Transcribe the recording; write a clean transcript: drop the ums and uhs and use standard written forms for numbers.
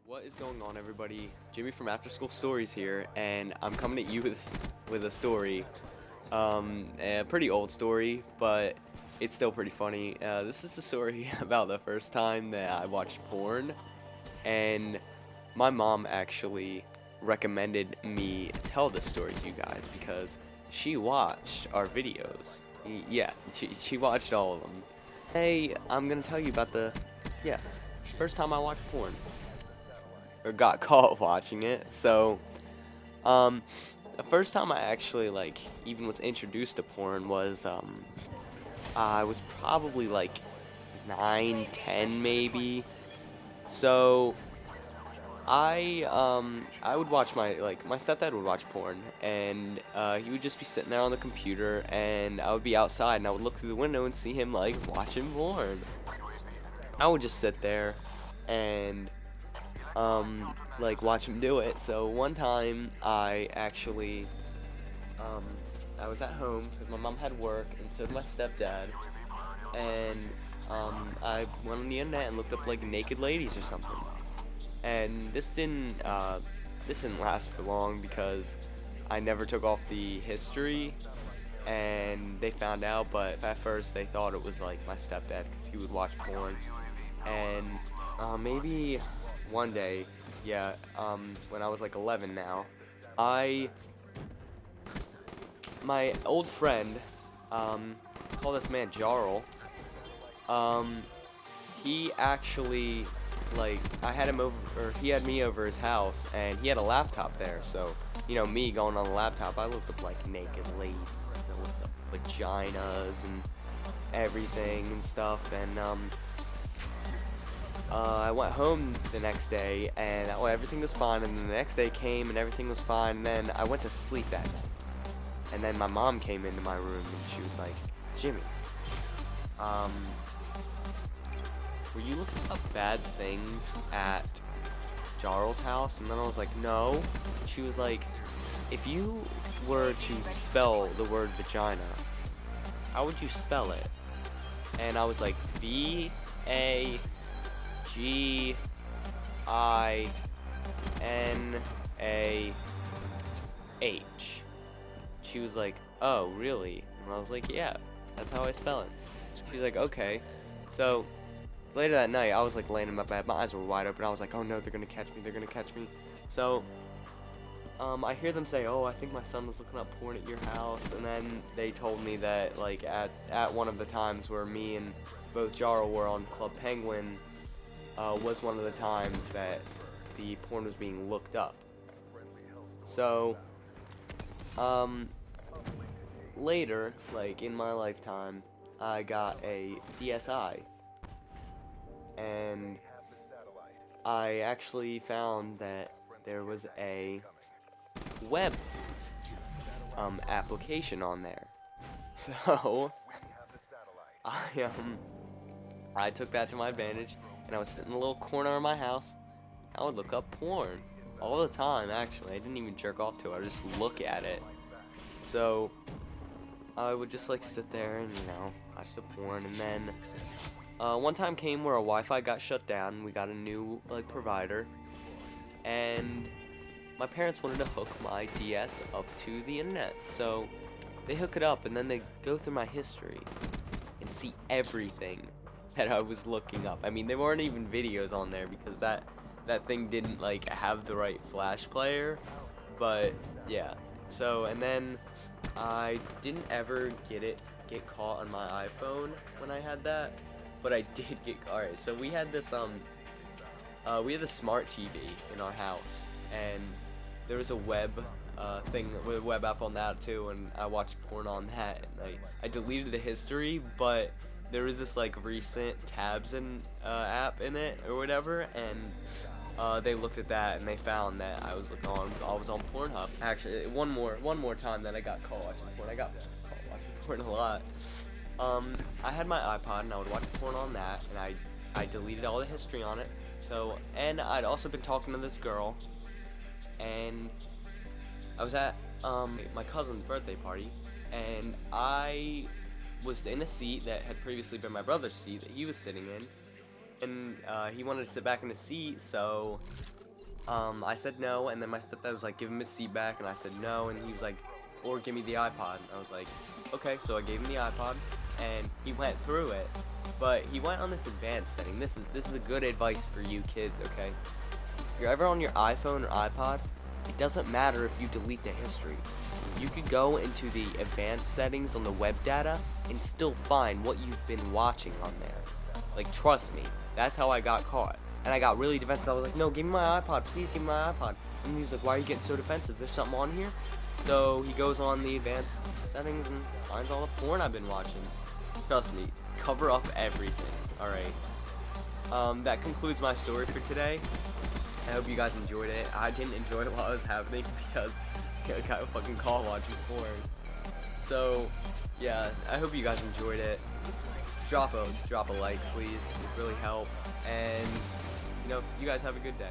What is going on, everybody? Jimmy from After School Stories here, and I'm coming at you with a story. A pretty old story, but it's still pretty funny. This is a story about the first time that I watched porn, and my mom actually recommended me tell this story to you guys because she watched our videos. Yeah, she watched all of them. Hey, I'm gonna tell you about yeah, first time I watched porn or got caught watching it. So, um, the first time I actually even was introduced to porn was I was probably like 9, 10 maybe. So I would watch my stepdad would watch porn, and he would just be sitting there on the computer, and I would be outside and I would look through the window and see him like watching porn. I would just sit there and watch him do it. So one time um, I was at home because my mom had work and so did my stepdad, and I went on the internet and looked up like naked ladies or something. And this didn't last for long because I never took off the history, and they found out. But at first they thought it was like my stepdad because he would watch porn, and maybe one day, yeah, when I was like 11 now, I, my old friend, let's call this man Jarl, um, he actually, I had him over, or he had me over his house, and he had a laptop there, so, me going on the laptop, I looked up, like, naked ladies, I looked up vaginas and everything and stuff, and, I went home the next day, and everything was fine, and then the next day came, and everything was fine, and then I went to sleep that night. And then my mom came into my room, and she was like, Jimmy, um, were you looking up bad things at Jarl's house? And then I was like, no. She was like, if you were to spell the word vagina, how would you spell it? And I was like, VaginaH. She was like, oh, really? And I was like, yeah, that's how I spell it. She's like, okay. So later that night, I was like laying in my bed. My eyes were wide open. I was like, oh no, they're gonna catch me. They're gonna catch me. So I hear them say, oh, I think my son was looking up porn at your house. And then they told me that at one of the times where me and both Jarl were on Club Penguin, was one of the times that the porn was being looked up. So, later, in my lifetime, I got a DSi, and I actually found that there was a web, application on there. So, I took that to my advantage, and I was sitting in a little corner of my house. I would look up porn all the time, actually. I didn't even jerk off to it. I would just look at it. So I would just sit there and watch the porn. And then one time came where our Wi-Fi got shut down, and we got a new provider. And my parents wanted to hook my DS up to the internet, so they hook it up, and then they go through my history and see everything that I was looking up. I mean, there weren't even videos on there because that thing didn't have the right flash player. But yeah. So, and then I didn't ever get caught on my iPhone when I had that, but I did get alright. So we had this we had the smart TV in our house, and there was a web thing with a web app on that too, and I watched porn on that, and I deleted the history, but there was this recent tabs and app in it or whatever, and they looked at that and they found that I was on Pornhub. Actually, one more time that I got caught watching porn. I got caught watching porn a lot. I had my iPod and I would watch porn on that, and I deleted all the history on it. So, and I'd also been talking to this girl, and I was at my cousin's birthday party, and I was in a seat that had previously been my brother's seat that he was sitting in, and he wanted to sit back in the seat, so I said no, and then my stepdad was like, give him his seat back, and I said no, and he was like, or give me the iPod. And I was like, okay, so I gave him the iPod, and he went through it, but he went on this advanced setting. This is a good advice for you kids, okay? If you're ever on your iPhone or iPod, it doesn't matter if you delete the history. You could go into the advanced settings on the web data and still find what you've been watching on there. Like, trust me, that's how I got caught. And I got really defensive. I was like, no, give me my iPod, please give me my iPod. And he was like, why are you getting so defensive? There's something on here? So he goes on the advanced settings and finds all the porn I've been watching. Trust me, cover up everything. Alright. That concludes my story for today. I hope you guys enjoyed it. I didn't enjoy it while it was happening because I got fucking caught watching porn. So, yeah, I hope you guys enjoyed it. Drop a like, please. It would really help. And, you know, you guys have a good day.